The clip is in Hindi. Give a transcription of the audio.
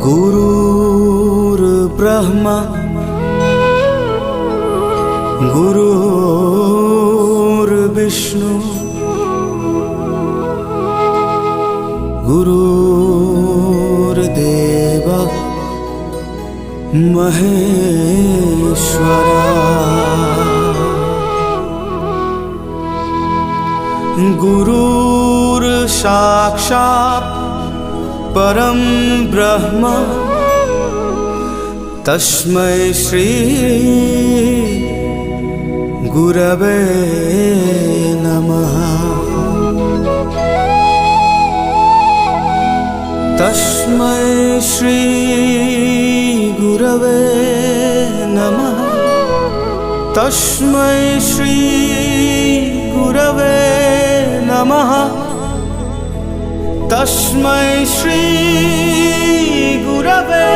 गुरुर्ब्रह्मा गुरुर्विष्णु गुरुर्देव महेश्वरा। गुरुर्साक्षात् परं ब्रह्म तस्मै श्री गुरवे नमः। तस्मै श्री गुरवे नमः। तस्मै श्री गुरवे नमः। तस्मै श्री गुरवे